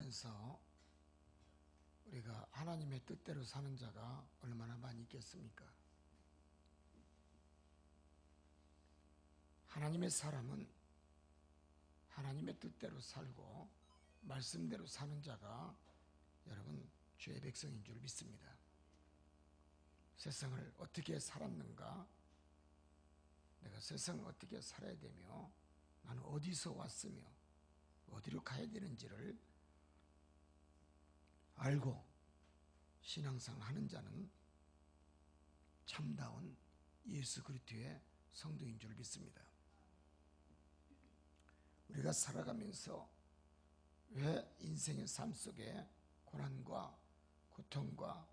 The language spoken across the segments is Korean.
살아가면서 우리가 하나님의 뜻대로 사는 자가 얼마나 많이 있겠습니까? 하나님의 사람은 하나님의 뜻대로 살고 말씀대로 사는 자가 여러분 주의 백성인 줄 믿습니다. 세상을 어떻게 살았는가, 내가 세상을 어떻게 살아야 되며 나는 어디서 왔으며 어디로 가야 되는지를 알고 신앙생활 하는 자는 참다운 예수 그리스도의 성도인 줄 믿습니다. 우리가 살아가면서 왜 인생의 삶 속에 고난과 고통과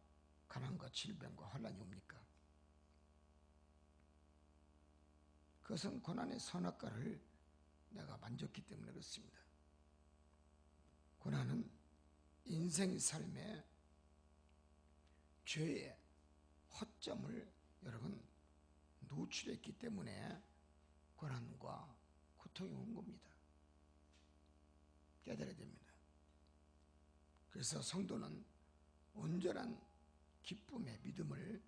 가난과 질병과 환난이 옵니까? 그것은 고난의 선악과를 내가 만졌기 때문에 그렇습니다. 고난은 인생의 삶에 죄의 허점을 여러분 노출했기 때문에 고난과 고통이 온 겁니다. 깨달아야 됩니다. 그래서 성도는 온전한 기쁨의 믿음을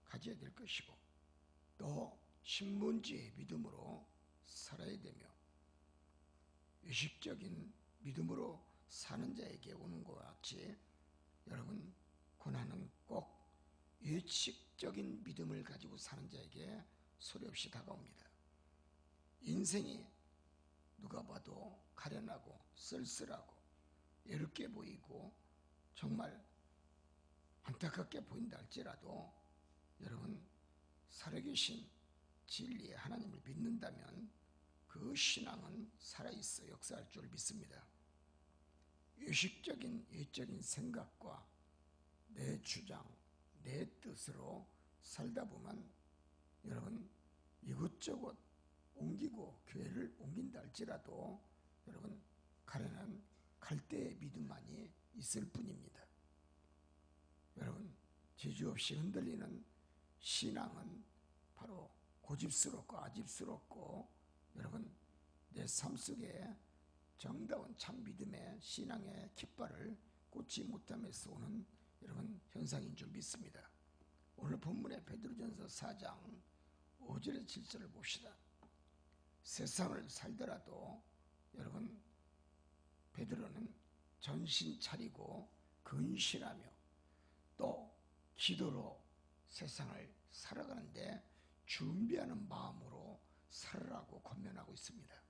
가져야 될 것이고 또 신문지의 믿음으로 살아야 되며 의식적인 믿음으로 사는 자에게 오는 것 같이 여러분 고난은 꼭 의식적인 믿음을 가지고 사는 자에게 소리 없이 다가옵니다. 인생이 누가 봐도 가련하고 쓸쓸하고 외롭게 보이고 정말 안타깝게 보인다 할지라도 여러분 살아계신 진리의 하나님을 믿는다면 그 신앙은 살아있어 역사할 줄 믿습니다. 의식적인 외적인 생각과 내 주장, 내 뜻으로 살다 보면 여러분 이것저것 옮기고 교회를 옮긴다 할지라도 여러분 가련한 갈대의 믿음만이 있을 뿐입니다. 여러분 지주 없이 흔들리는 신앙은 바로 고집스럽고 아집스럽고 여러분 내 삶 속에 정다운 참 믿음의 신앙의 깃발을 꽂지 못함에서 오는 여러분 현상인 줄 믿습니다. 오늘 본문의 베드로전서 4장 5절에서 7절을 봅시다. 세상을 살더라도 여러분 베드로는 전신 차리고 근신하며 또 기도로 세상을 살아가는데 준비하는 마음으로 살으라고 권면하고 있습니다.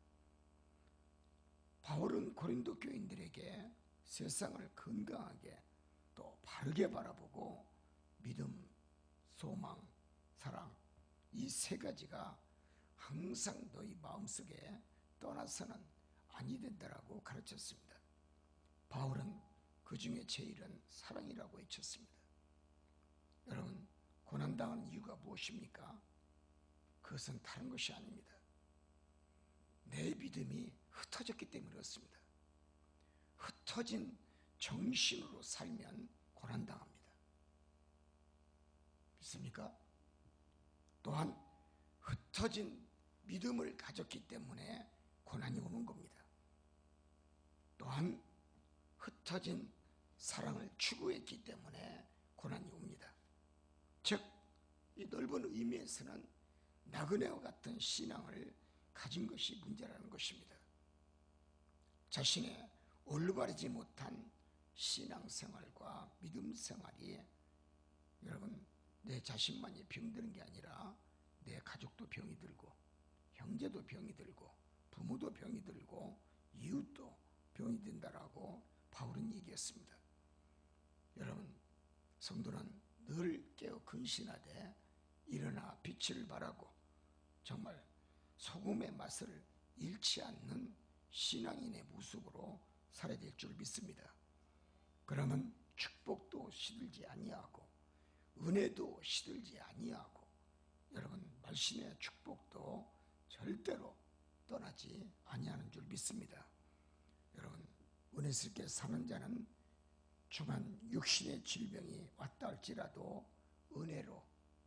바울은 고린도 교인들에게 세상을 건강하게 또 바르게 바라보고 믿음, 소망, 사랑 이 세 가지가 항상 너희 마음속에 떠나서는 아니 된다라고 가르쳤습니다. 바울은 그 중에 제일은 사랑이라고 외쳤습니다. 여러분 고난당하는 이유가 무엇입니까? 그것은 다른 것이 아닙니다. 내 믿음이 흩어졌기 때문에 그렇습니다. 흩어진 정신으로 살면 고난당합니다. 믿습니까? 또한 흩어진 믿음을 가졌기 때문에 고난이 오는 겁니다. 또한 흩어진 사랑을 추구했기 때문에 고난이 옵니다. 즉, 이 넓은 의미에서는 나그네와 같은 신앙을 가진 것이 문제라는 것입니다. 자신의 올바르지 못한 신앙생활과 믿음생활이 여러분 내 자신만이 병드는 게 아니라 내 가족도 병이 들고 형제도 병이 들고 부모도 병이 들고 이웃도 병이 든다라고 바울은 얘기했습니다. 여러분 성도는 늘 깨어 근신하되 일어나 빛을 발하고 정말 소금의 맛을 잃지 않는 신앙인의 모습으로 살아야 될 줄 믿습니다. 그러면 축복도 시들지 아니하고 은혜도 시들지 아니하고 여러분 말씀의 축복도 절대로 떠나지 아니하는 줄 믿습니다. 여러분 은혜스럽게 사는 자는 중한 육신의 질병이 왔다 할지라도 은혜로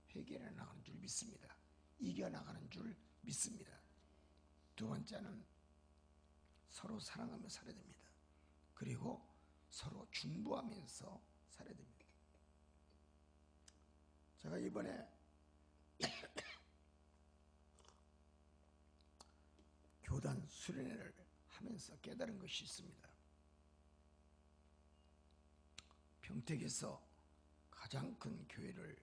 해결해 나가는 줄 믿습니다. 이겨나가는 줄 믿습니다. 두 번째는 서로 사랑하며 살아야 됩니다. 그리고 서로 중보하면서 살아야 됩니다. 제가 이번에 교단 수련회를 하면서 깨달은 것이 있습니다. 평택에서 가장 큰 교회를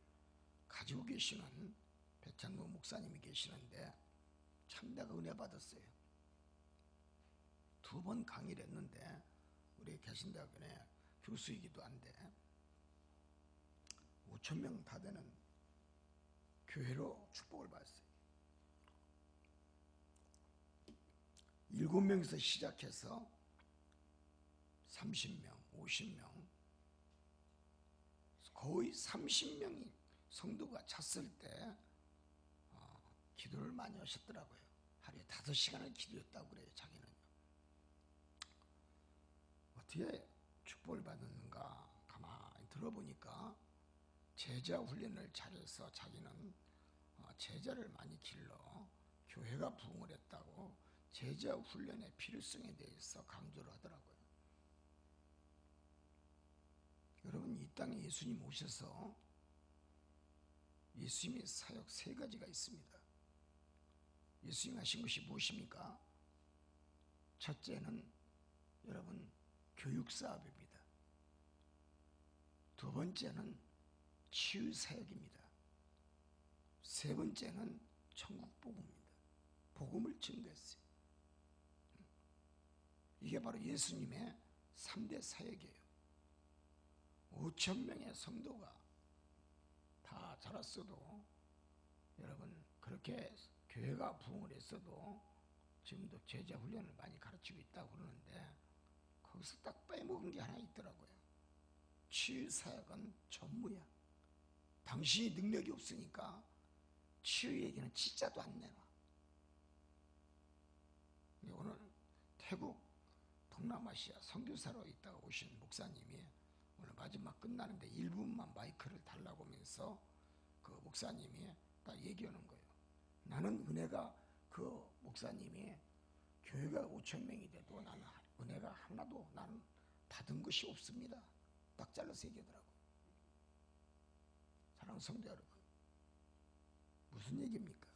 가지고 계시는 배창모 목사님이 계시는데 참 내가 은혜 받았어요. 2번 강의를 했는데 우리 개신대학원의 교수이기도 한데 5,000명 다 되는 교회로 축복을 받았어요. 7명에서 시작해서 30명, 50명, 거의 30명이 성도가 찼을 때 기도를 많이 하셨더라고요. 하루에 5시간을 기도했다고 그래요. 자기는요. 어떻게 축복을 받았는가 가만히 들어보니까 제자 훈련을 잘해서 자기는 제자를 많이 길러 교회가 부흥을 했다고 제자 훈련의 필요성에 대해서 강조를 하더라고요. 여러분, 이 땅에 예수님 오셔서 예수님의 사역 3가지가 있습니다. 예수님 하신 것이 무엇입니까? 첫째는 여러분 교육사업입니다. 2번째는 치유사역입니다. 3번째는 천국복음입니다. 복음을 증거했어요. 이게 바로 예수님의 3대 사역이에요. 5,000명의 성도가 다 자랐어도 여러분 그렇게 교회가 부흥을 했어도 지금도 제자 훈련을 많이 가르치고 있다고 그러는데 거기서 딱 빼먹은 게 하나 있더라고요. 치유사역은 전무야. 당신이 능력이 없으니까 치유 얘기는 진짜도 안 내놔. 오늘 태국 동남아시아 선교사로 있다가 오신 목사님이 오늘 마지막 끝나는데 1분만 마이크를 달라고 하면서 그 목사님이 딱 얘기하는 거예요. 나는 은혜가 그 목사님이 교회가 5,000명이 돼도 나는 은혜가 하나도 나는 받은 것이 없습니다. 딱 잘라서 얘기하더라고요. 사랑하는 성도 여러분, 무슨 얘기입니까?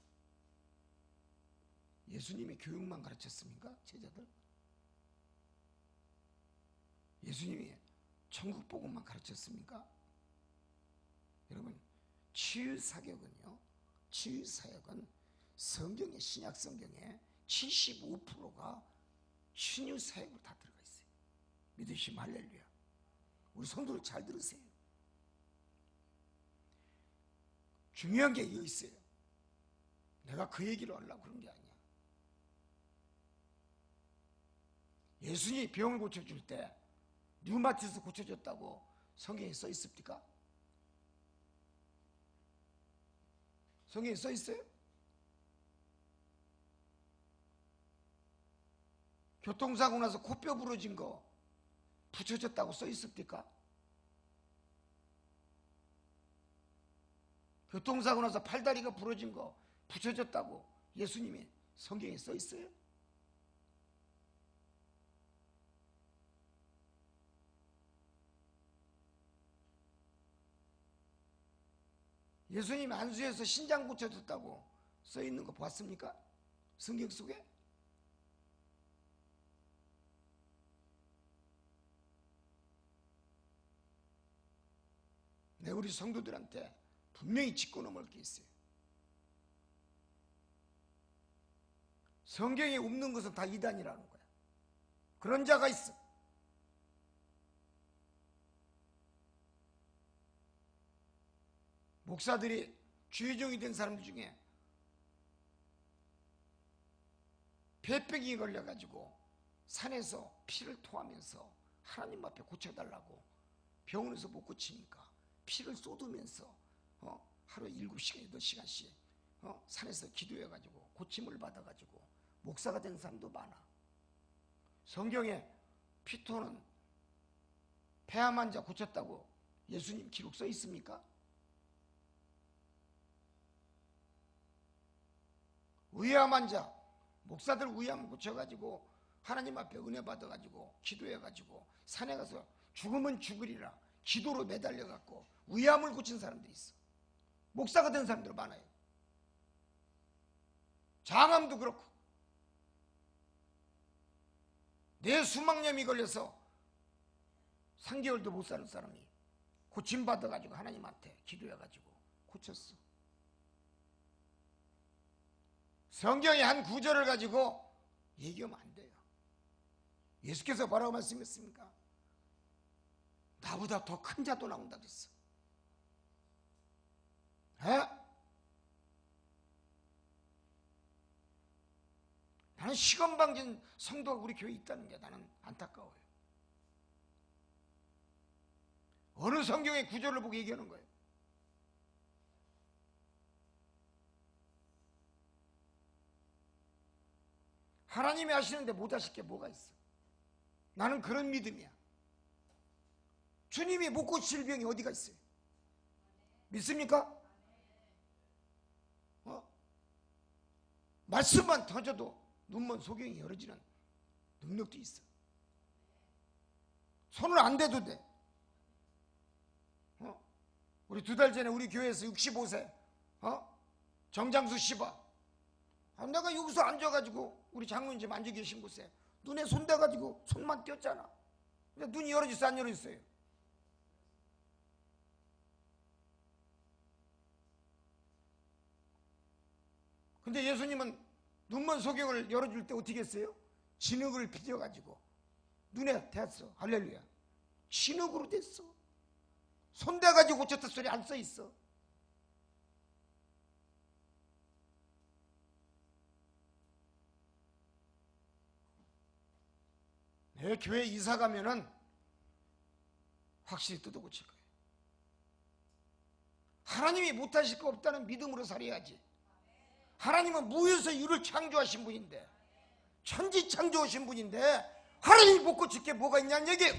예수님이 교육만 가르쳤습니까? 제자들? 예수님이 천국 복음만 가르쳤습니까? 여러분, 치유사역은요, 치유사역은 성경의 신약 성경에 75%가 신유사역으로 다 들어가 있어요. 믿으시면 할렐루야. 우리 성도들 잘 들으세요. 중요한 게 이거 있어요. 내가 그 얘기를 하려고 그런 게 아니야. 예수님이 병을 고쳐줄 때 류마티스 고쳐줬다고 성경에 써 있습니까? 성경에 써 있어요? 교통사고 나서 코뼈 부러진 거 붙여졌다고 써 있습니까? 교통사고 나서 팔다리가 부러진 거 붙여졌다고 예수님이 성경에 써 있어요? 예수님 안수에서 신장 고쳐졌다고 써 있는 거 봤습니까? 성경 속에? 네, 우리 성도들한테 분명히 짚고 넘을 게 있어요. 성경에 없는 것은 다 이단이라는 거야. 그런 자가 있어. 목사들이 주의종이 된 사람들 중에 폐병이 걸려가지고 산에서 피를 토하면서 하나님 앞에 고쳐달라고 병원에서 못 고치니까 피를 쏟으면서 하루에 7시간, 8시간씩 산에서 기도해가지고 고침을 받아가지고 목사가 된 사람도 많아. 성경에 피토는 폐암 환자 고쳤다고 예수님 기록 써 있습니까? 의암 환자, 목사들 의암 고쳐가지고 하나님 앞에 은혜 받아가지고 기도해가지고 산에 가서 죽으면 죽으리라 기도로 매달려갖고 위암을 고친 사람들이 있어. 목사가 된 사람들 많아요. 장암도 그렇고 뇌수막염이 걸려서 3개월도 못 사는 사람이 고침받아가지고 하나님한테 기도해가지고 고쳤어. 성경의 한 구절을 가지고 얘기하면 안 돼요. 예수께서 뭐라고 말씀했습니까? 나보다 더 큰 자도 나온다 그랬어. 나는 시건방진 성도가 우리 교회에 있다는 게 나는 안타까워요. 어느 성경의 구절을 보고 얘기하는 거예요? 하나님이 하시는데 못하실 게 뭐가 있어? 나는 그런 믿음이야. 주님이 못 고칠 병이 어디가 있어요? 믿습니까? 말씀만 던져도 눈먼 소경이 열어지는 능력도 있어. 손을 안 대도 돼. 우리 2달 전에 우리 교회에서 65세 정장수 씨바 내가 여기서 앉아가지고 우리 장로님 집 앉아 계신 곳에 눈에 손 대가지고 손만 띄었잖아. 근데 눈이 열어졌어 안 열어졌어요? 근데 예수님은 눈먼 소경을 열어줄 때 어떻게 했어요? 진흙을 빚어가지고 눈에 댔어. 할렐루야. 진흙으로 됐어. 손 대가지고 고쳤다 소리 안 써있어. 내 교회 이사 가면은 확실히 뜯어 고칠 거예요. 하나님이 못하실 거 없다는 믿음으로 살아야지. 하나님은 무에서 유를 창조하신 분인데, 천지 창조하신 분인데 하나님이 못 고칠 게 뭐가 있냐는 얘기예요.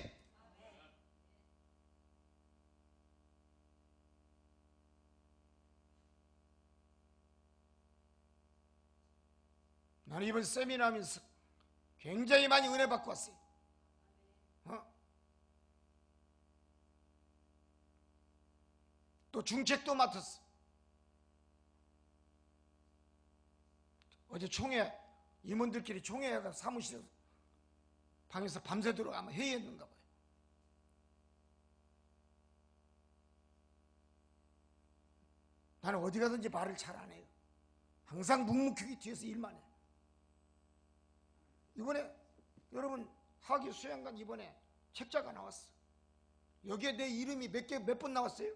나는 이번 세미나 하면서 굉장히 많이 은혜 받고 왔어요. 또 중책도 맡았어. 어제 총회 임원들끼리 총회가 사무실 방에서 밤새도록 아마 회의했는가 봐요. 나는 어디 가든지 말을 잘 안 해요. 항상 묵묵히 뒤에서 일만 해. 이번에 여러분 하기 수양관 이번에 책자가 나왔어. 여기에 내 이름이 몇 번 나왔어요?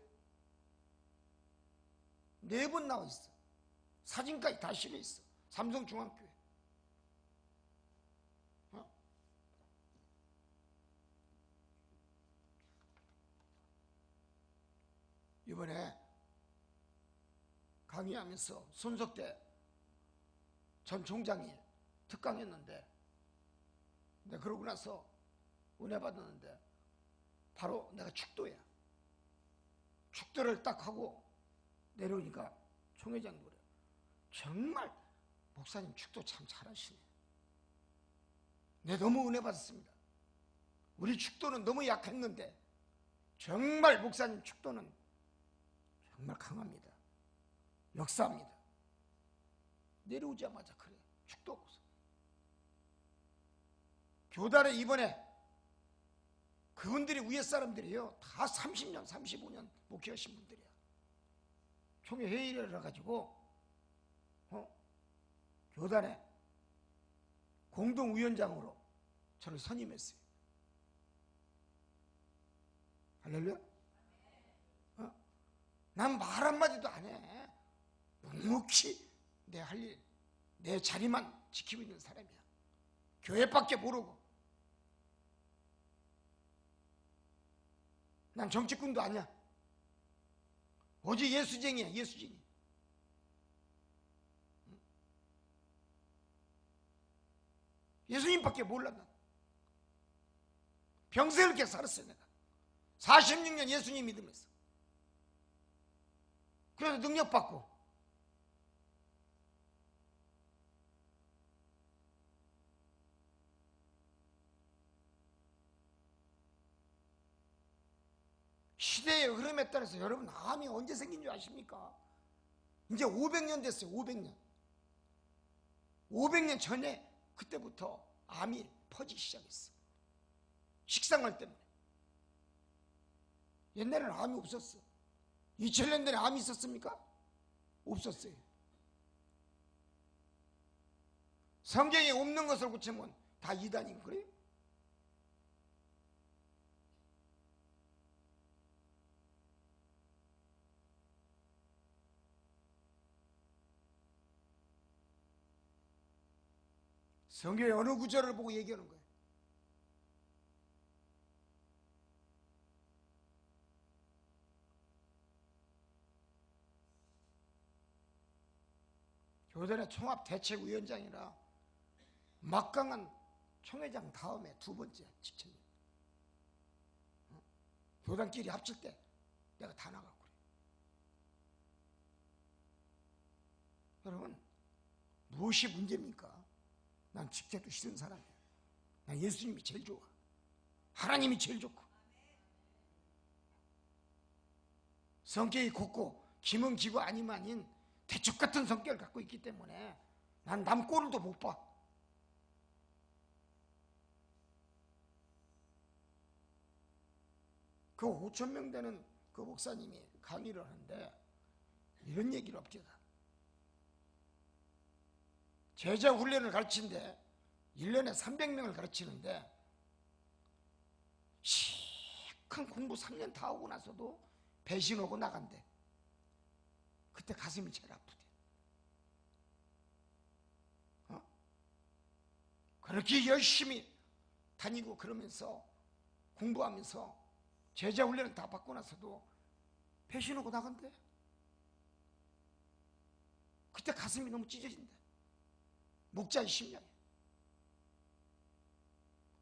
4번 나와 있어. 사진까지 다 실려 있어. 삼성중앙교회. 이번에 강의하면서 손석대 전 총장이 특강했는데, 내가 그러고 나서 은혜 받았는데 바로 내가 축도야. 축도를 딱 하고 내려오니까 총회장도 그래요. 정말 목사님 축도 참 잘하시네. 네, 너무 은혜 받았습니다. 우리 축도는 너무 약했는데 정말 목사님 축도는 정말 강합니다. 역사합니다. 내려오자마자 그래. 축도 없어. 교단에 이번에 그분들이 위에 사람들이에요. 다 30년, 35년 목회하신 분들이야. 총회 회의를 해가지고 교단에 공동위원장으로 저를 선임했어요. 할렐루야. 난 말 한마디도 안 해. 묵묵히 내 할 일, 내 자리만 지키고 있는 사람이야. 교회밖에 모르고. 난 정치꾼도 아니야. 오직 예수쟁이야. 예수쟁이. 예수님밖에 몰라. 난 평생 이렇게 살았어요. 내가 46년 예수님 믿으면서. 그래서 능력받고 시대의 흐름에 따라서 여러분 암이 언제 생긴 줄 아십니까? 이제 500년 됐어요. 500년. 500년 전에 그때부터 암이 퍼지기 시작했어요. 식생활 때문에. 옛날에는 암이 없었어. 2000년 전에 암이 있었습니까? 없었어요. 성경에 없는 것을 고치면 다 이단인 거예요? 성경의 어느 구절을 보고 얘기하는 거예요? 교단의 총합대책위원장이라 막강한 총회장 다음에 두 번째 직책이에요. 교단끼리 합칠 때 내가 다 나가고 그래. 여러분, 무엇이 문제입니까? 난 직책도 싫은 사람이야. 난 예수님이 제일 좋아. 하나님이 제일 좋고. 성격이 곱고 기멍지고 아니면 대축 같은 성격을 갖고 있기 때문에 난 남 꼴도 못 봐. 그 5,000명 되는 그 목사님이 강의를 하는데 이런 얘기를 합니다. 제자 훈련을 가르치는데 1년에 300명을 가르치는데 시큰 공부 3년 다 하고 나서도 배신 오고 나간대. 그때 가슴이 제일 아프대. 그렇게 열심히 다니고 그러면서 공부하면서 제자 훈련을 다 받고 나서도 배신 오고 나간대. 그때 가슴이 너무 찢어진대. 목자의 심령이.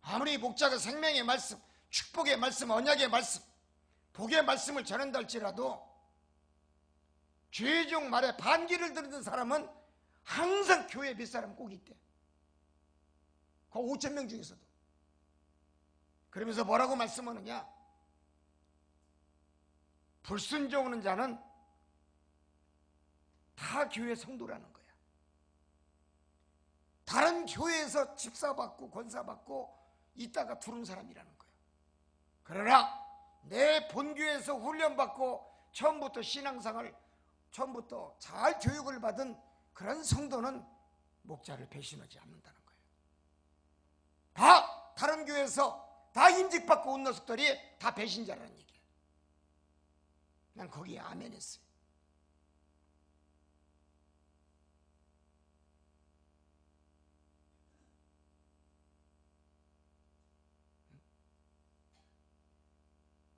아무리 목자가 생명의 말씀, 축복의 말씀, 언약의 말씀, 복의 말씀을 전한다 할지라도 죄종 말에 반기를 들은 사람은 항상 교회에 몇 사람 꼭 있대. 그 5,000명 중에서도. 그러면서 뭐라고 말씀하느냐? 불순종하는 자는 다 교회 성도라는 거야. 다른 교회에서 집사받고 권사받고 있다가 들어온 사람이라는 거야. 그러나 내 본교에서 훈련받고 처음부터 신앙상을 처음부터 잘 교육을 받은 그런 성도는 목자를 배신하지 않는다는 거예요. 다 다른 교회에서 다 인직받고 온 녀석들이 다 배신자라는 얘기예요. 난 거기에 아멘 했어요.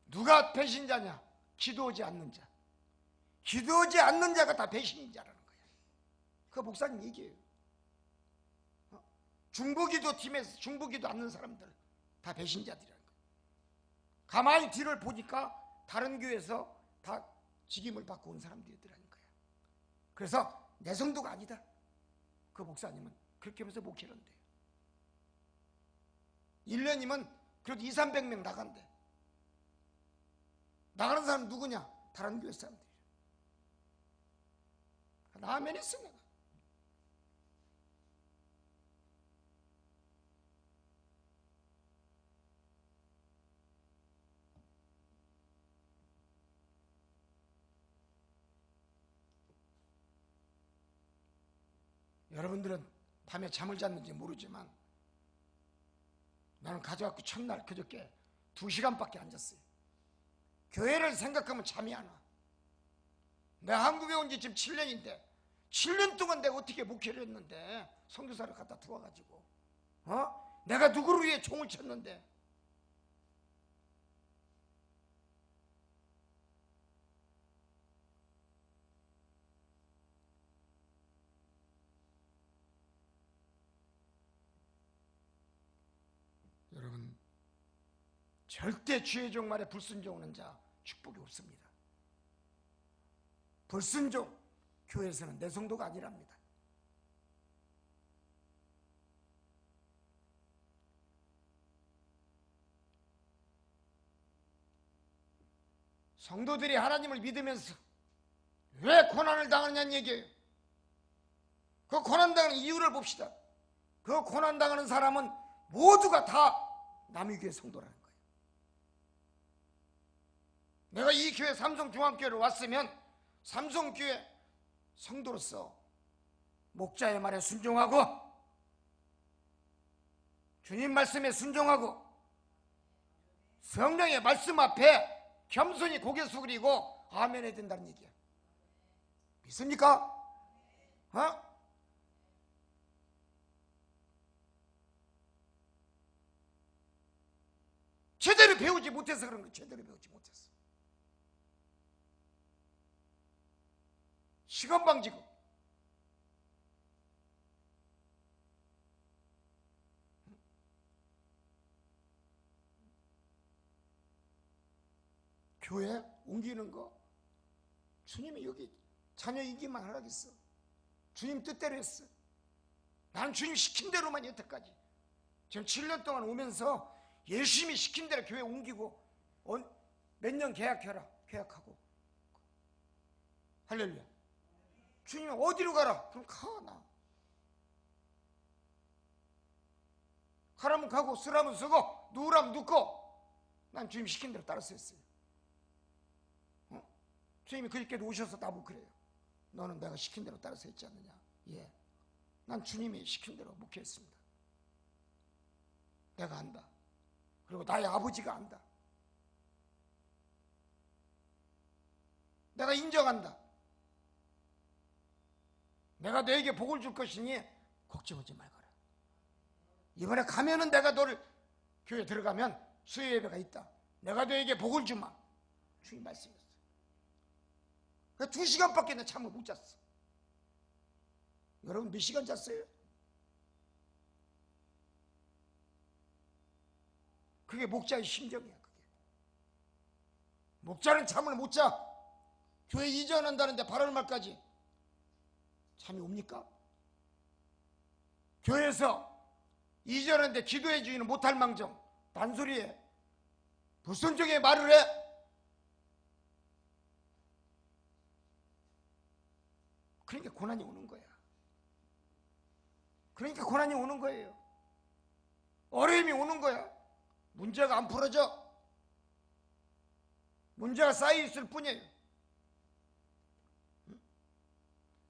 누가 배신자냐? 기도하지 않는 자. 기도하지 않는 자가 다 배신자라는 거예요. 그 목사님 얘기예요. 중보기도 팀에서 중보기도 않는 사람들 다 배신자들이라는 거예요. 가만히 뒤를 보니까 다른 교회에서 다 직임을 받고 온 사람들이라는 거예요. 그래서 내 성도가 아니다. 그 목사님은 그렇게 하면서 목회를 한대요. 1년이면 그래도 200~300명 나간대. 나가는 사람 누구냐? 다른 교회 사람들이야. 아멘 했어 내가. 여러분들은 밤에 잠을 잤는지 모르지만 나는 가져갖고 첫날 그저께 2시간밖에 안 잤어요. 교회를 생각하면 잠이 안 와. 내가 한국에 온 지 지금 7년인데 7년 동안 내가 어떻게 목회를 했는데 선교사를 갖다 두어가지고 내가 누구를 위해 종을 쳤는데 여러분 절대 주의 종 말에 불순종하는 자 축복이 없습니다. 불순종 교회에서는 내 성도가 아니랍니다. 성도들이 하나님을 믿으면서 왜 고난을 당하느냐는 얘기예요. 그 고난당하는 이유를 봅시다. 그 고난당하는 사람은 모두가 다 남의 교회 성도라는 거예요. 내가 이 교회 삼성중앙교회를 왔으면 삼성교회 성도로서 목자의 말에 순종하고 주님 말씀에 순종하고 성령의 말씀 앞에 겸손히 고개 숙이고 아멘 해야 된다는 얘기야. 믿습니까? 어? 제대로 배우지 못해서 그런 거야. 제대로 배우지 못했어. 시간 방지고 교회 옮기는 거 주님이 여기 자녀 이기만 하라겠어. 주님 뜻대로 했어. 난 주님 시킨 대로만 여태까지 지금 7년 동안 오면서 열심히 시킨 대로 교회 옮기고 몇 년 계약하고 할렐루야. 주님 어디로 가라? 그럼 가. 가라면 가고 쓰라면 쓰고 누우라면 눕고 난 주님 시킨 대로 따라서 했어요. 주님이 그렇게도 오셔서 나보고 그래요. 너는 내가 시킨 대로 따라서 했지 않느냐. 예, 난 주님이 시킨 대로 목회했습니다. 내가 안다. 그리고 나의 아버지가 안다. 내가 인정한다. 내가 너에게 복을 줄 것이니 걱정하지 말거라. 이번에 가면은 내가 너를 교회 들어가면 수요 예배가 있다. 내가 너에게 복을 주마. 주님 말씀이었어. 2시간밖에 내 잠을 못 잤어. 여러분 몇 시간 잤어요? 그게 목자의 심정이야. 그게. 목자는 잠을 못 자. 교회 이전한다는데 8월 말까지 잠이 옵니까? 교회에서 이전하는데 기도해 주기는 못할 망정 단소리에 불순종의 말을 해. 그러니까 고난이 오는 거야. 그러니까 고난이 오는 거예요. 어려움이 오는 거야. 문제가 안 풀어져. 문제가 쌓여 있을 뿐이에요.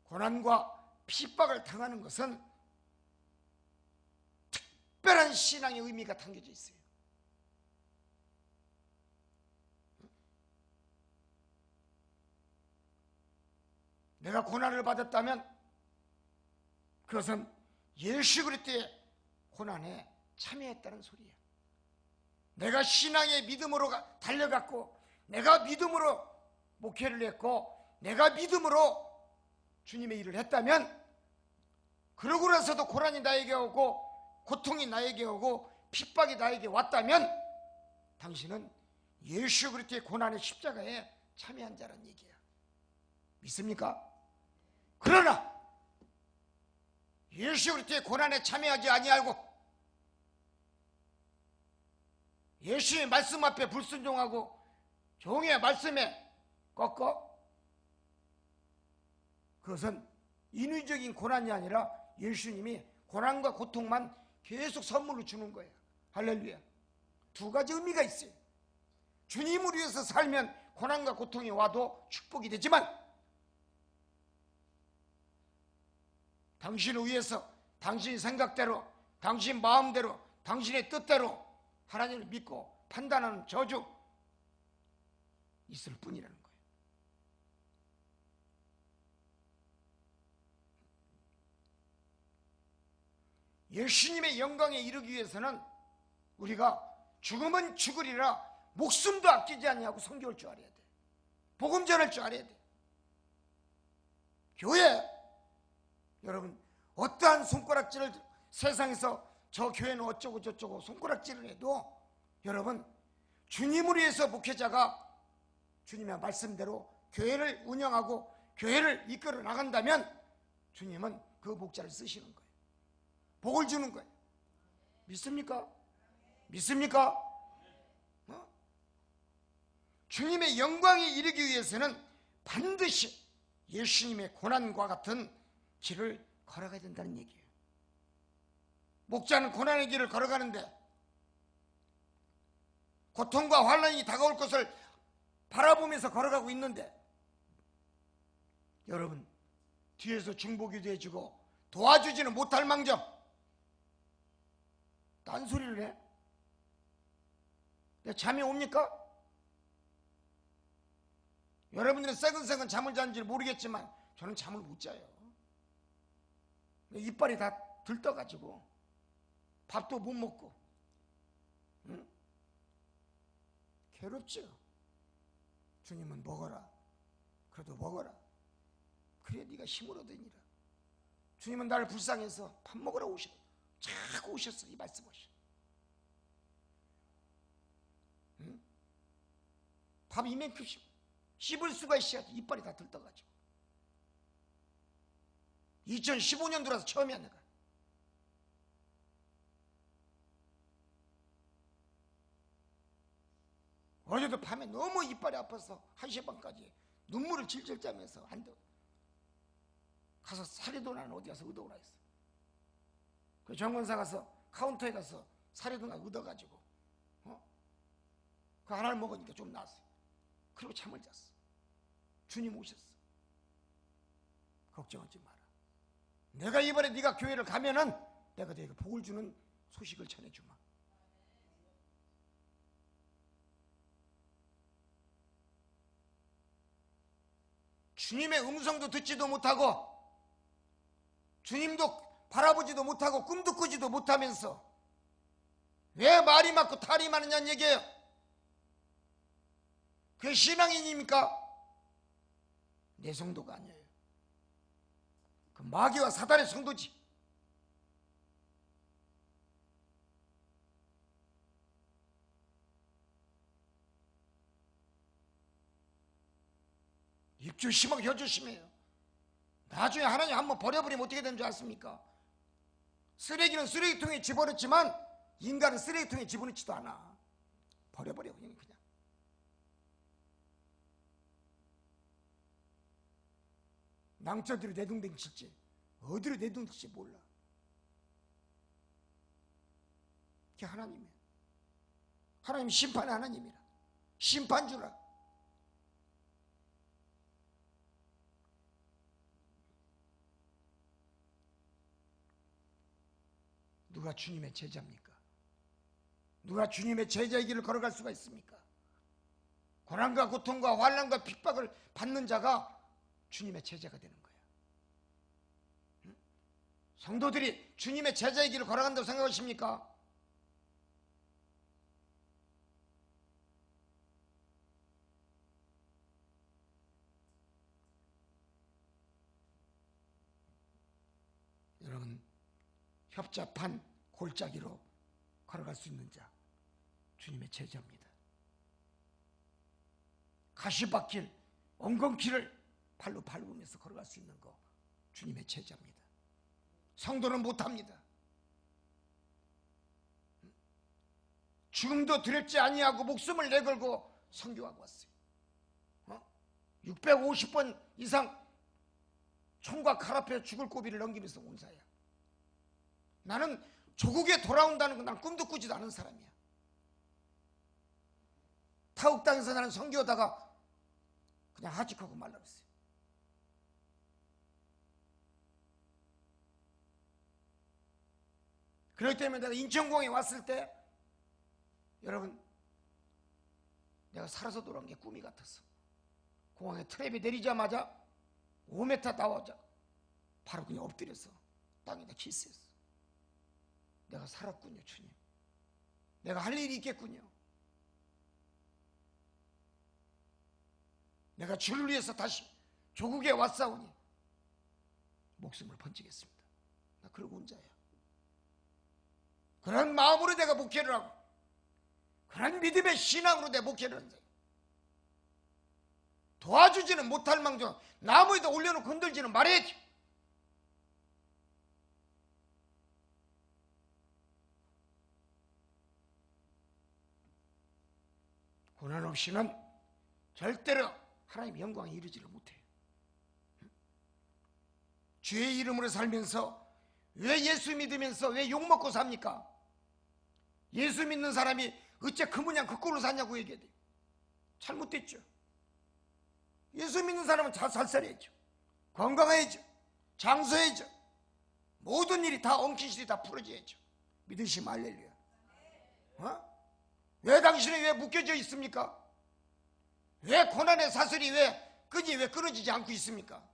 고난과 핍박을 당하는 것은 특별한 신앙의 의미가 담겨져 있어요. 내가 고난을 받았다면 그것은 예수 그리스도의 고난에 참여했다는 소리야. 내가 신앙의 믿음으로 달려갔고 내가 믿음으로 목회를 했고 내가 믿음으로 주님의 일을 했다면 그러고 나서도 고난이 나에게 오고 고통이 나에게 오고 핍박이 나에게 왔다면 당신은 예수 그리스도의 고난의 십자가에 참여한 자라는 얘기야. 믿습니까? 그러나 예수 그리스도의 고난에 참여하지 아니하고 예수의 말씀 앞에 불순종하고 종의 말씀에 꺾어 그것은 인위적인 고난이 아니라 예수님이 고난과 고통만 계속 선물로 주는 거예요. 할렐루야. 두 가지 의미가 있어요. 주님을 위해서 살면 고난과 고통이 와도 축복이 되지만 당신을 위해서 당신 생각대로 당신 마음대로 당신의 뜻대로 하나님을 믿고 판단하는 저주 있을 뿐이라는 거예요. 예수님의 영광에 이르기 위해서는 우리가 죽으면 죽으리라 목숨도 아끼지 아니하고 선교할 줄 알아야 돼. 복음 전할 줄 알아야 돼. 교회 여러분 어떠한 손가락질을 세상에서 저 교회는 어쩌고 저쩌고 손가락질을 해도 여러분 주님을 위해서 목회자가 주님의 말씀대로 교회를 운영하고 교회를 이끌어 나간다면 주님은 그 목자를 쓰시는 거예요. 복을 주는 거예요. 믿습니까? 믿습니까? 주님의 영광에 이르기 위해서는 반드시 예수님의 고난과 같은 길을 걸어가야 된다는 얘기예요. 목자는 고난의 길을 걸어가는데 고통과 환난이 다가올 것을 바라보면서 걸어가고 있는데, 여러분, 뒤에서 중보기도 해주고 도와주지는 못할 망정 딴소리를 해? 내 잠이 옵니까? 여러분들은 새근새근 잠을 자는지 모르겠지만 저는 잠을 못 자요. 이빨이 다 들떠가지고 밥도 못 먹고, 응? 괴롭죠. 주님은 먹어라. 그래도 먹어라. 그래 네가 힘을 얻으니라. 주님은 나를 불쌍해서 밥 먹으러 오셨어. 자꾸 오셨어. 이 말씀하시. 응? 밥 이만큼씩 씹을 수가 있어야지. 이빨이 다 들떠가지고. 2015년 들어서 처음이야 내가. 어제도 밤에 너무 이빨이 아파서 1시 반까지 눈물을 질질 짜면서 한대 가서 사리도나는 어디 가서 얻어오라 했어. 그 정원사 가서 카운터에 가서 사리도나 얻어가지고 그 하나를 먹으니까 좀 나았어요. 그리고 잠을 잤어. 주님 오셨어. 걱정하지 마라. 내가 이번에 네가 교회를 가면은 내가 너에게 복을 주는 소식을 전해주마. 주님의 음성도 듣지도 못하고 주님도 바라보지도 못하고 꿈도 꾸지도 못하면서 왜 말이 많고 탈이 많으냐는 얘기예요. 그게 신앙인입니까? 내 성도가 아니에요. 그 마귀와 사단의 성도지. 입 조심하고 혀 조심해요. 나중에 하나님 한번 버려버리면 어떻게 되는 줄 아십니까? 쓰레기는 쓰레기통에 집어넣지만 인간은 쓰레기통에 집어넣지도 않아. 버려버려 그냥. 낭처들이 내동댕 칠지 어디로 내동칠지 몰라. 그게 하나님이에요. 하나님 심판의 하나님이라. 심판주라. 누가 주님의 제자입니까? 누가 주님의 제자의 길을 걸어갈 수가 있습니까? 고난과 고통과 환난과 핍박을 받는 자가 주님의 제자가 되는 거예요. 응? 성도들이 주님의 제자의 길을 걸어간다고 생각하십니까? 여러분, 협잡한 골짜기로 걸어갈 수 있는 자, 주님의 제자입니다. 가시밭길, 엉겅길을 발로 밟으면서 걸어갈 수 있는 거, 주님의 제자입니다. 성도는 못합니다. 죽음도 두렵지 아니하고 목숨을 내걸고 선교하고 왔어요. 650번 이상 총과 칼 앞에 죽을 고비를 넘기면서 온 사야. 나는 조국에 돌아온다는 건 난 꿈도 꾸지도 않은 사람이야. 타국 땅에서 나는 선교하다가 그냥 하직하고 말라버렸어요. 그렇기 때문에 내가 인천공항에 왔을 때 여러분, 내가 살아서 돌아온 게 꿈이 같았어. 공항에 트랩이 내리자마자 5m 나와자 바로 그냥 엎드려서 땅에다 키스했어. 내가 살았군요, 주님. 내가 할 일이 있겠군요. 내가 주를 위해서 다시 조국에 왔사오니 목숨을 번지겠습니다. 나 그러고 온 자야. 그런 마음으로 내가 목회를 하고 그런 믿음의 신앙으로 내 목회를 한다. 도와주지는 못할 망정 나무에다 올려놓고 흔들지는 말아야지. 고난 없이는 절대로 하나님의 영광에 이르지를 못해요. 주의 이름으로 살면서 왜 예수 믿으면서 왜 욕먹고 삽니까? 예수 믿는 사람이 어째 그 모양 그 꼴로 사냐고 얘기해야 돼요. 잘못됐죠. 예수 믿는 사람은 잘 살살해야죠. 건강해야죠. 장수해야죠. 모든 일이 다 엉키실이 다 풀어져야죠. 믿으시면 할렐루야. 왜 당신이 왜 묶여져 있습니까? 왜 고난의 사슬이 왜 끈이 왜 끊어지지 않고 있습니까?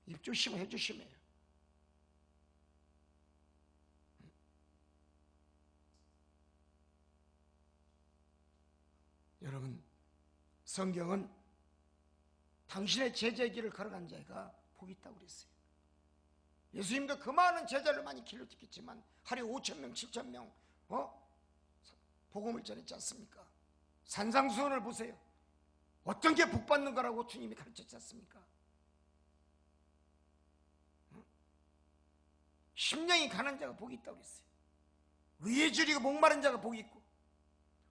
입 조심을 해주시면 해요. 여러분, 성경은 당신의 제자의 길을 걸어간 자가 복이 있다고 그랬어요. 예수님도 그 많은 제자를 많이 길러줬겠지만 하루에 5,000명, 7,000명 복음을 전했지 않습니까? 산상수훈을 보세요. 어떤 게 복받는 거라고 주님이 가르쳤지 않습니까? 심령이 가난 자가 복이 있다고 그랬어요. 의에 줄이고 목마른 자가 복이 있고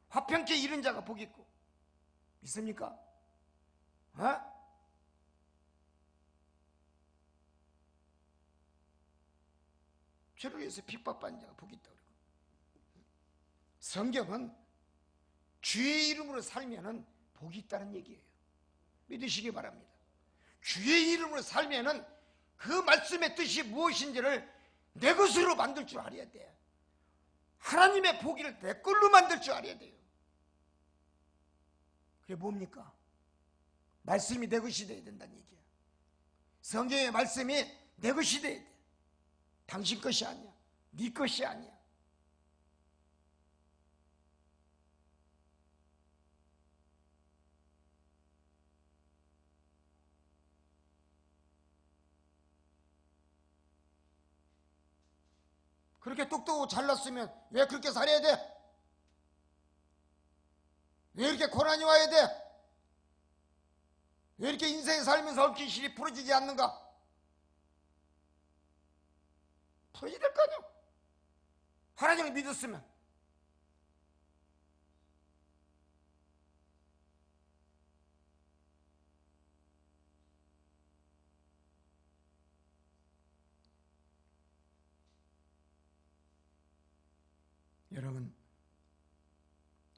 화평케 이른 자가 복이 있고. 믿습니까? 죄를 위해서 핍박받는 자가 복이 있다고 그러고. 성경은 주의 이름으로 살면은 복이 있다는 얘기예요. 믿으시기 바랍니다. 주의 이름으로 살면은 그 말씀의 뜻이 무엇인지를 내 것으로 만들 줄 알아야 돼. 하나님의 복을 내 걸로 만들 줄 알아야 돼요. 그게 뭡니까? 말씀이 내 것이 돼야 된다는 얘기야. 성경의 말씀이 내 것이 돼야 돼. 당신 것이 아니야. 네 것이 아니야. 그렇게 똑똑하고 잘났으면 왜 그렇게 살아야 돼? 왜 이렇게 고난이 와야 돼? 왜 이렇게 인생에 살면서 얽힌실이 풀어지지 않는가? 풀어져야 될 거 아니야. 하나님을 믿었으면. 여러분,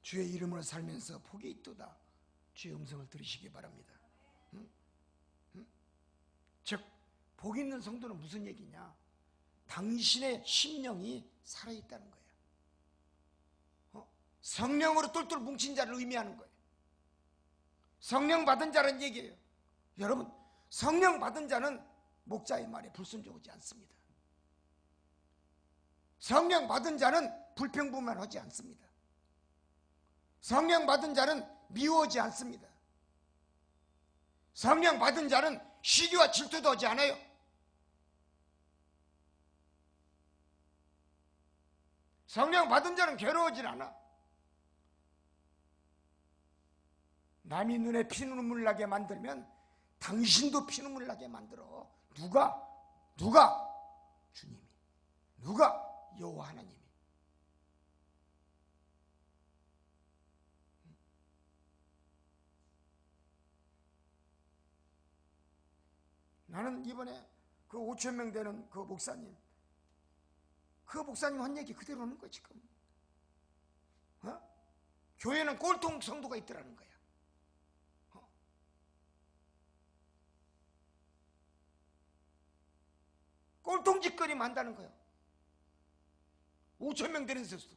주의 이름으로 살면서 복이 있도다. 주의 음성을 들으시기 바랍니다. 즉, 복 있는 성도는 무슨 얘기냐? 당신의 심령이 살아있다는 거예요. 성령으로 똘똘 뭉친 자를 의미하는 거예요. 성령 받은 자라는 얘기예요. 여러분, 성령 받은 자는 목자의 말에 불순종하지 않습니다. 성령 받은 자는 불평불만하지 않습니다. 성령 받은 자는 미워하지 않습니다. 성령 받은 자는 시기와 질투도 하지 않아요. 성령 받은 자는 괴로워하지 않아. 남이 눈에 피눈물 나게 만들면 당신도 피눈물 나게 만들어. 누가? 주님이. 누가? 여호와 하나님이. 나는 이번에 그 5,000명 되는 그 목사님 한 얘기 그대로 하는 거야 지금. 교회는 꼴통 성도가 있더라는 거야. 꼴통짓거리 만다는 거야. 5,000명 되는 데서도.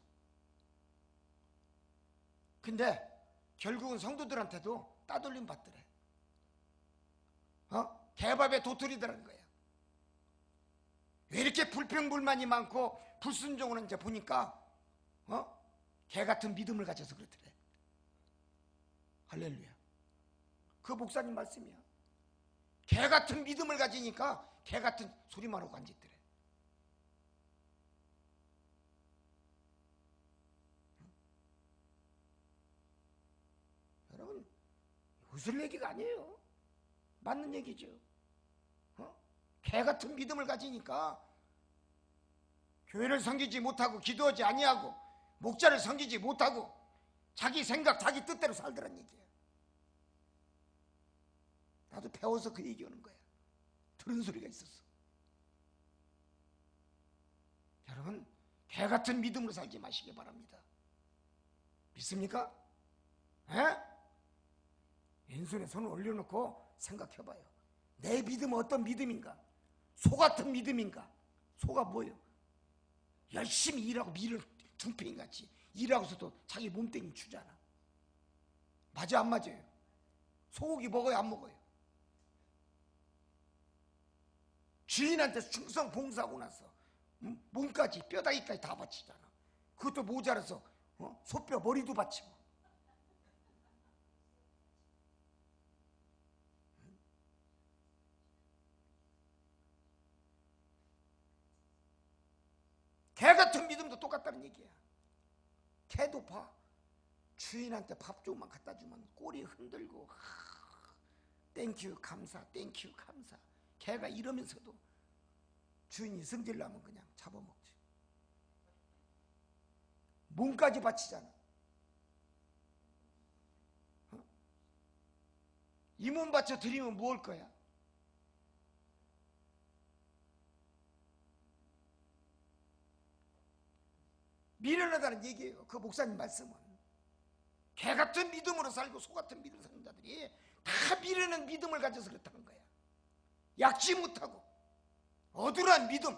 근데 결국은 성도들한테도 따돌림 받더래. 개밥에 도토리더라는 거야. 왜 이렇게 불평불만이 많고 불순종을 하는지 보니까 개 같은 믿음을 가져서 그렇더래. 할렐루야. 그 목사님 말씀이야. 개 같은 믿음을 가지니까 개 같은 소리만 하고 앉았더래. 여러분, 웃을 얘기가 아니에요. 맞는 얘기죠. 개 같은 믿음을 가지니까 교회를 섬기지 못하고 기도하지 아니하고 목자를 섬기지 못하고 자기 생각 자기 뜻대로 살더란 얘기예요. 나도 배워서 그 얘기하는 거야. 들은 소리가 있었어. 여러분, 개같은 믿음으로 살지 마시기 바랍니다. 믿습니까? 에? 왼손에 손을 올려놓고 생각해봐요. 내 믿음은 어떤 믿음인가? 소 같은 믿음인가? 소가 뭐예요? 열심히 일하고 밀을 둥팽이같이 일하고서도 자기 몸뚱이 주잖아. 맞아 안 맞아요? 소고기 먹어요 안 먹어요? 주인한테 충성 봉사하고 나서 몸까지 뼈다귀까지 다 바치잖아. 그것도 모자라서 소뼈 머리도 바치고. 개 같은 믿음도 똑같다는 얘기야. 개도 봐. 주인한테 밥 조금만 갖다 주면 꼬리 흔들고 땡큐 감사 땡큐 감사. 개가 이러면서도 주인이 성질나면 그냥 잡아먹지. 몸까지 바치잖아. 이 몸 바쳐 드리면 뭐 할 거야? 미련하다는 얘기예요. 그 목사님 말씀은. 개 같은 믿음으로 살고 소 같은 믿음으로 사는 자들이 다 미련한 믿음을 가져서 그렇다는 거야. 약지 못하고 어두한 믿음.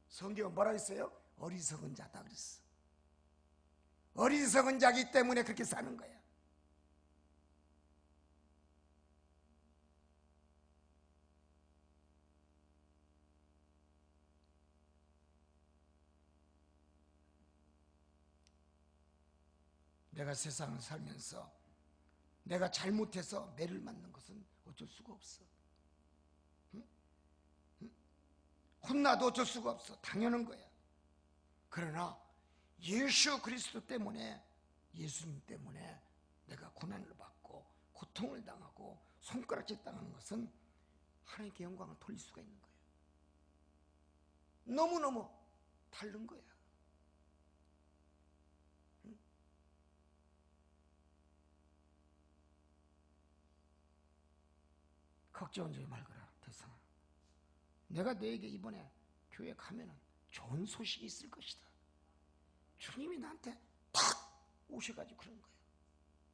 성경은 뭐라 했어요? 어리석은 자다 그랬어. 어리석은 자기 때문에 그렇게 사는 거야. 내가 세상을 살면서 내가 잘못해서 매를 맞는 것은 어쩔 수가 없어. 응? 응? 혼나도 어쩔 수가 없어. 당연한 거야. 그러나 예수 그리스도 때문에, 예수님 때문에 내가 고난을 받고 고통을 당하고 손가락질 당하는 것은 하나님께 영광을 돌릴 수가 있는 거예요. 너무너무 다른 거야. 걱정하지 말거라 대상아. 내가 너에게 이번에 교회 가면은 좋은 소식이 있을 것이다. 주님이 나한테 탁 오셔가지고 그런 거예요.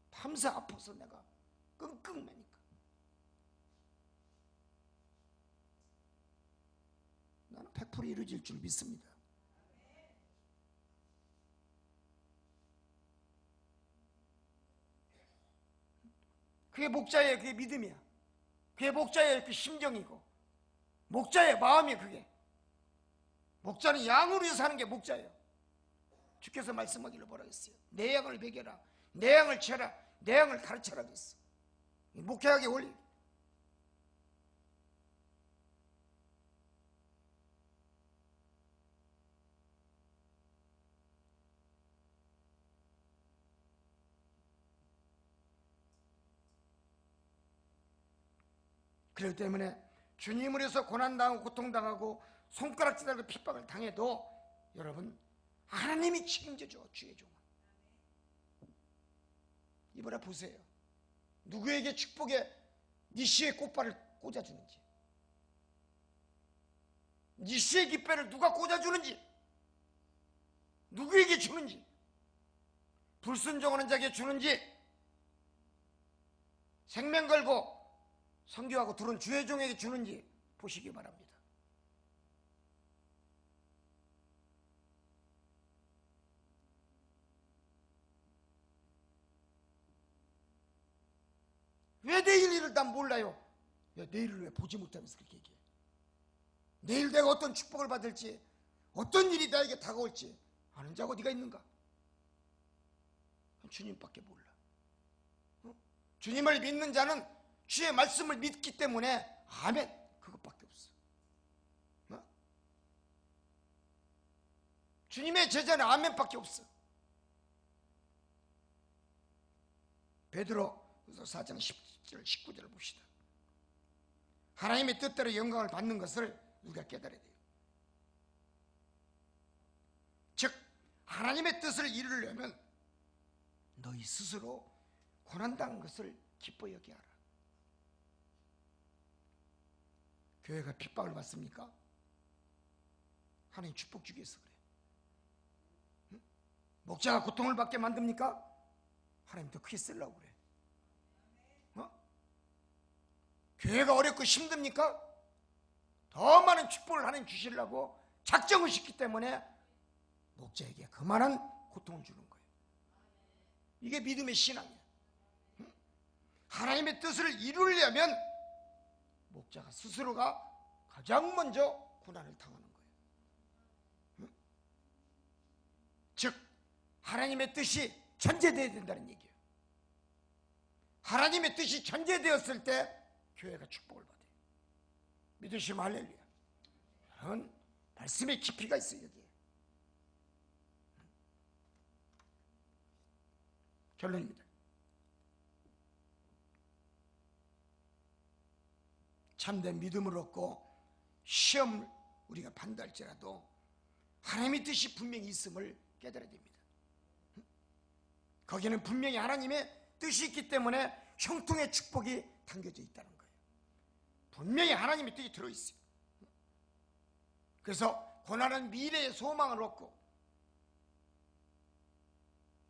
밤새 아파서 내가 끙끙매니까 나는 100% 이루어질 줄 믿습니다. 그게 목자의 그게 믿음이야. 그게 목자의 그 심정이고 목자의 마음이 그게. 목자는 양을 위해 사는 게 목자예요. 주께서 말씀하기를 뭐라 했어요? 내 양을 먹여라, 내 양을 쳐라, 내 양을 가르쳐라 했어. 목회학의 원리. 그렇기 때문에 주님을 위해서 고난당하고 고통당하고 손가락질하고 핍박을 당해도 여러분 하나님이 책임져줘. 주의 종은. 이번에 보세요. 누구에게 축복의 니시의 꽃발을 꽂아주는지, 니시의 깃발을 누가 꽂아주는지, 누구에게 주는지, 불순종하는 자에게 주는지, 생명 걸고 선교하고 들은 주의 종에게 주는지 보시기 바랍니다. 왜 내일 일을 난 몰라요? 야, 내일을 왜 보지 못하면서 그렇게 얘기해? 내일 내가 어떤 축복을 받을지, 어떤 일이 나에게 다가올지 아는 자가 어디가 있는가? 주님밖에 몰라. 주님을 믿는 자는 주의 말씀을 믿기 때문에 아멘 그것밖에 없어. 주님의 제자는 아멘밖에 없어. 베드로서 4장 10절 19절을 봅시다. 하나님의 뜻대로 영광을 받는 것을 우리가 깨달아야 돼요. 하나님의 뜻을 이루려면 너희 스스로 고난당한 것을 기뻐 여기하라. 교회가 핍박을 받습니까? 하나님 축복 주기 위해서 그래. 응? 목자가 고통을 받게 만듭니까? 하나님 더 크게 쓰려고 그래. 교회가 어렵고 힘듭니까? 더 많은 축복을 하나님 주시려고 작정을 시켰기 때문에 목자에게 그만한 고통을 주는 거예요. 이게 믿음의 신앙이에요. 하나님의 뜻을 이루려면 목자가 스스로가 가장 먼저 고난을 당하는 거예요. 즉 하나님의 뜻이 전제되어야 된다는 얘기예요. 하나님의 뜻이 전제되었을 때 교회가 축복을 받아요. 믿으시면 할렐루야. 여러분, 말씀의 깊이가 있어요. 여기에. 결론입니다. 참된 믿음을 얻고 시험을 우리가 반대할지라도 하나님의 뜻이 분명히 있음을 깨달아야 됩니다. 거기는 분명히 하나님의 뜻이 있기 때문에 형통의 축복이 담겨져 있다는 거예요. 분명히 하나님의 뜻이 들어있어요. 그래서 고난은 미래의 소망을 얻고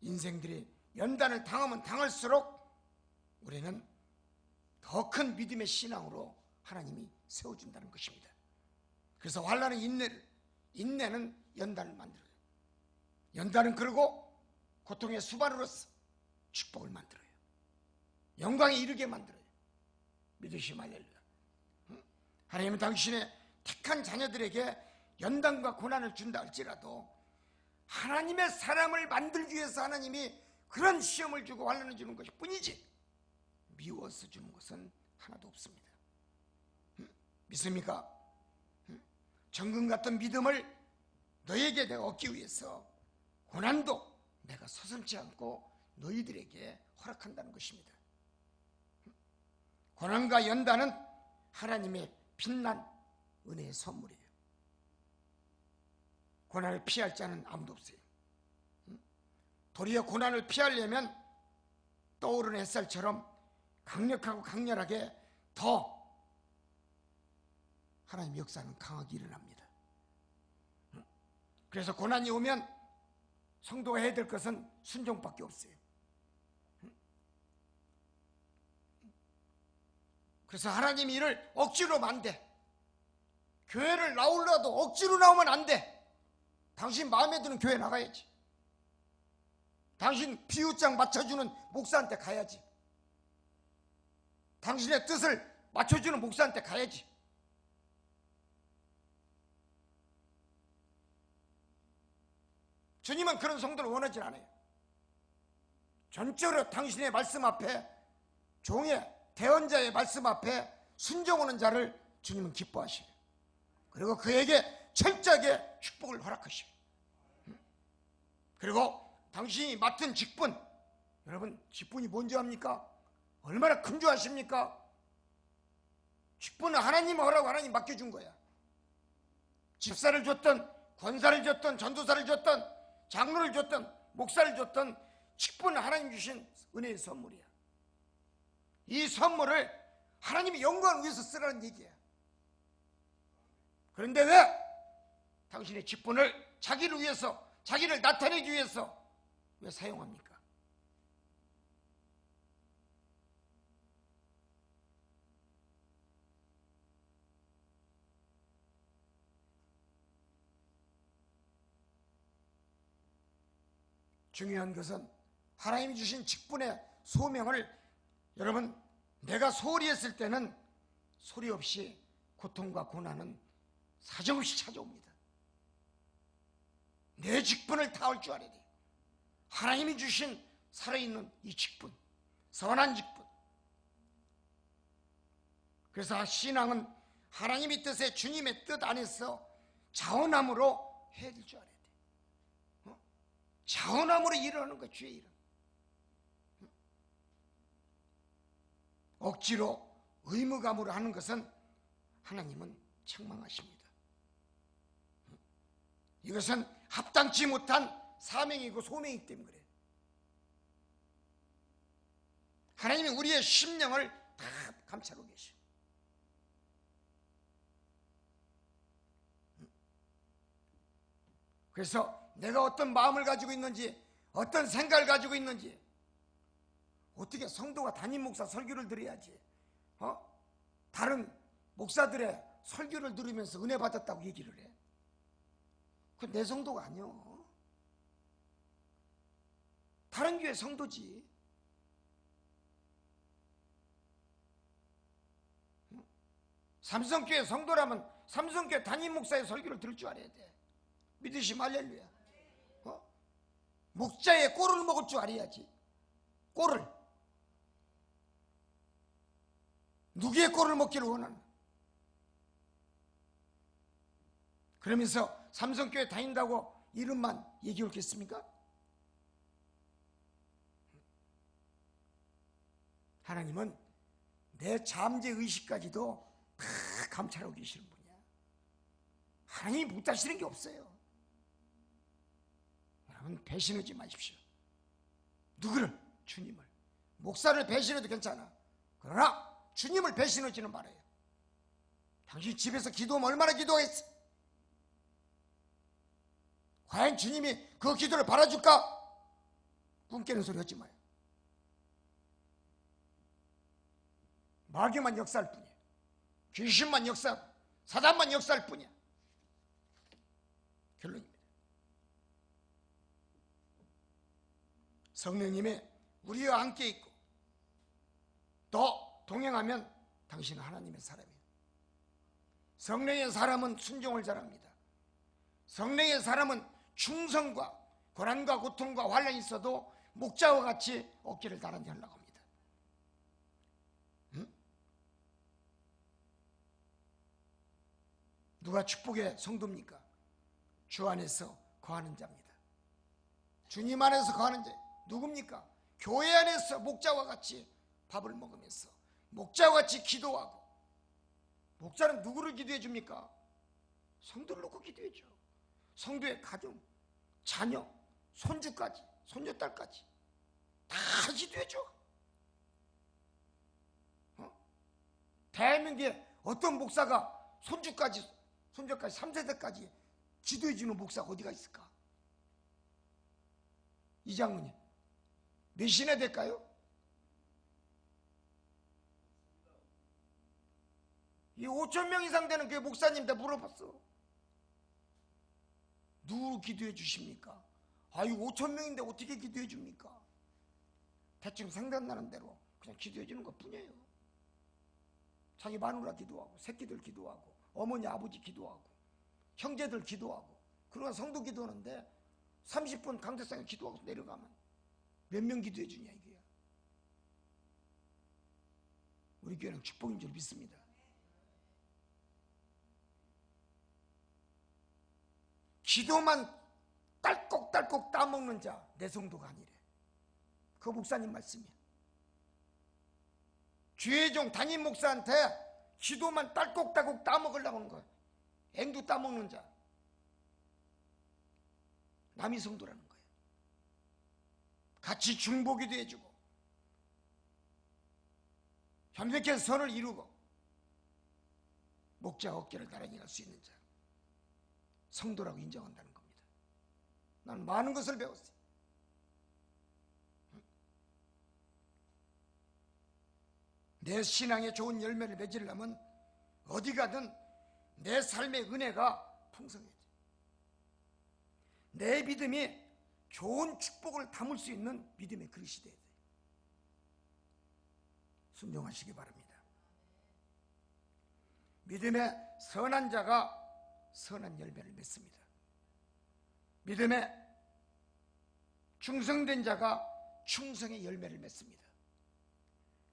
인생들이 연단을 당하면 당할수록 우리는 더 큰 믿음의 신앙으로 하나님이 세워준다는 것입니다. 그래서 환난은 인내는 연단을 만들어요. 연단은 그리고 고통의 수반으로서 축복을 만들어요. 영광에 이르게 만들어요. 믿으시면 할렐루야. 하나님은 당신의 택한 자녀들에게 연단과 고난을 준다 할지라도 하나님의 사람을 만들기 위해서 하나님이 그런 시험을 주고 환난을 주는 것일 뿐이지 미워서 주는 것은 하나도 없습니다. 믿습니까? 정금 같은 믿음을 너에게 내가 얻기 위해서 고난도 내가 서슴지 않고 너희들에게 허락한다는 것입니다. 고난과 연단은 하나님의 빛난 은혜의 선물이에요. 고난을 피할 자는 아무도 없어요. 도리어 고난을 피하려면 떠오르는 햇살처럼 강력하고 강렬하게 더 하나님의 역사는 강하게 일어납니다. 그래서 고난이 오면 성도가 해야 될 것은 순종밖에 없어요. 그래서 하나님이 이를 억지로 하면 안 돼. 교회를 나오려도 억지로 나오면 안 돼. 당신 마음에 드는 교회 나가야지. 당신 비유장 맞춰주는 목사한테 가야지. 당신의 뜻을 맞춰주는 목사한테 가야지. 주님은 그런 성도를 원하지 않아요. 전적으로 당신의 말씀 앞에, 종의 대언자의 말씀 앞에 순종하는 자를 주님은 기뻐하시고, 그리고 그에게 철저하게 축복을 허락하시고, 그리고 당신이 맡은 직분, 여러분 직분이 뭔지 압니까? 얼마나 큰 줄 아십니까? 직분은 하나님 하라고 하나님 맡겨준 거야. 집사를 줬던, 권사를 줬던, 전도사를 줬던, 장로를 줬던, 목사를 줬던 직분은 하나님 주신 은혜의 선물이야. 이 선물을 하나님의 영광을 위해서 쓰라는 얘기야. 그런데 왜 당신의 직분을 자기를 위해서, 자기를 나타내기 위해서 왜 사용합니까? 중요한 것은 하나님이 주신 직분의 소명을, 여러분, 내가 소홀히 했을 때는 소리 없이 고통과 고난은 사정없이 찾아옵니다. 내 직분을 다할 줄 알아야 돼요. 하나님이 주신 살아있는 이 직분, 선한 직분. 그래서 신앙은 하나님의 뜻에, 주님의 뜻 안에서 자원함으로 해야 될 줄 알아야 돼요. 자원함으로 일어나는 거예요. 주의 일은. 억지로 의무감으로 하는 것은 하나님은 책망하십니다. 이것은 합당치 못한 사명이고 소명이기 때문에 그래. 하나님이 우리의 심령을 다 감찰하고 계셔. 그래서 내가 어떤 마음을 가지고 있는지, 어떤 생각을 가지고 있는지, 어떻게 성도가 담임 목사 설교를 들어야지, 다른 목사들의 설교를 들으면서 은혜 받았다고 얘기를 해. 그건 내 성도가 아니요. 다른 교회 성도지. 삼성교회 성도라면 삼성교회 담임 목사의 설교를 들을 줄 알아야 돼. 믿으시면 할렐루야. 목자의 꼴을 먹을 줄 알아야지. 꼴을. 누구의 꼴을 먹기를 원하는. 그러면서 삼성교회 다닌다고 이름만 얘기해 오겠습니까? 하나님은 내 잠재 의식까지도 다 감찰하고 계시는 분이야. 하나님이 못하시는 게 없어요. 여러분 배신하지 마십시오. 누구를? 주님을. 목사를 배신해도 괜찮아. 그러나 주님을 배신하지는 말아요. 당신 집에서 기도하면 얼마나 기도했어? 과연 주님이 그 기도를 받아줄까? 꿈 깨는 소리 하지 마요. 마귀만 역사할 뿐이야. 귀신만 역사하고 사단만 역사할 뿐이야. 결론입니다. 성령님이 우리와 함께 있고 또 동행하면 당신은 하나님의 사람이에요. 성령의 사람은 순종을 잘합니다. 성령의 사람은 충성과 고난과 고통과 환란이 있어도 목자와 같이 어깨를 나란히 하려고 합니다. 누가 축복의 성도입니까? 주 안에서 거하는 자입니다. 주님 안에서 거하는 자 누굽니까? 교회 안에서 목자와 같이 밥을 먹으면서 목자와 같이 기도하고. 목자는 누구를 기도해 줍니까? 성도를 놓고 기도해 줘. 성도의 가정, 자녀, 손주까지, 손녀딸까지 다 기도해 줘. 대한민국에 어떤 목사가 손주까지 3세대까지 기도해 주는 목사가 어디가 있을까? 이 장로님 몇 시나 될까요? 이 5,000명 이상 되는 교회 목사님한테 물어봤어. 누구 기도해 주십니까? 아유 5,000명인데 어떻게 기도해 줍니까? 대충 생각나는 대로 그냥 기도해 주는 것 뿐이에요. 자기 마누라 기도하고 새끼들 기도하고 어머니 아버지 기도하고 형제들 기도하고 그러나 성도 기도하는데 30분 강대상에 기도하고 내려가면 몇 명 기도해 주냐 이게야. 우리 교회는 축복인 줄 믿습니다. 기도만 딸꾹딸꾹 따먹는 자 내 성도가 아니래. 그 목사님 말씀이야. 주의 종 담임 목사한테 기도만 딸꾹딸꾹 따먹으려고 하는 거야. 앵두 따먹는 자 남이 성도라는 거예요. 같이 중보기도 해주고 협력해서 선을 이루고 목자 어깨를 나란히 할 수 있는 자 성도라고 인정한다는 겁니다. 나는 많은 것을 배웠어요. 내 신앙에 좋은 열매를 맺으려면 어디 가든 내 삶의 은혜가 풍성해야 돼. 내 믿음이 좋은 축복을 담을 수 있는 믿음의 그릇이 돼야 돼. 순종하시기 바랍니다. 믿음의 선한 자가 선한 열매를 맺습니다. 믿음에 충성된 자가 충성의 열매를 맺습니다.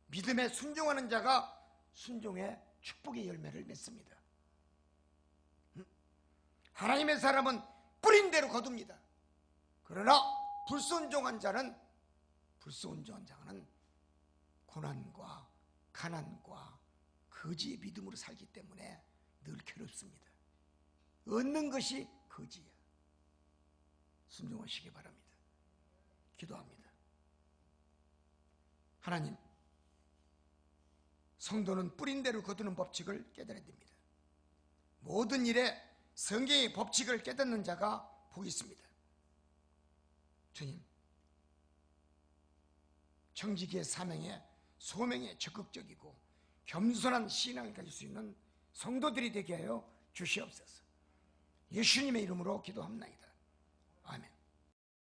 믿음에 순종하는 자가 순종의 축복의 열매를 맺습니다. 하나님의 사람은 뿌린 대로 거둡니다. 그러나 불순종한 자는 고난과 가난과 거지의 믿음으로 살기 때문에 늘 괴롭습니다. 얻는 것이 거지야. 순종하시기 바랍니다. 기도합니다. 하나님, 성도는 뿌린 대로 거두는 법칙을 깨달아야 됩니다. 모든 일에 성경의 법칙을 깨닫는 자가 복이 있습니다. 주님, 청지기의 사명에 소명에 적극적이고 겸손한 신앙을 가질 수 있는 성도들이 되게 하여 주시옵소서. 예수님의 이름으로 기도합나이다. 아멘.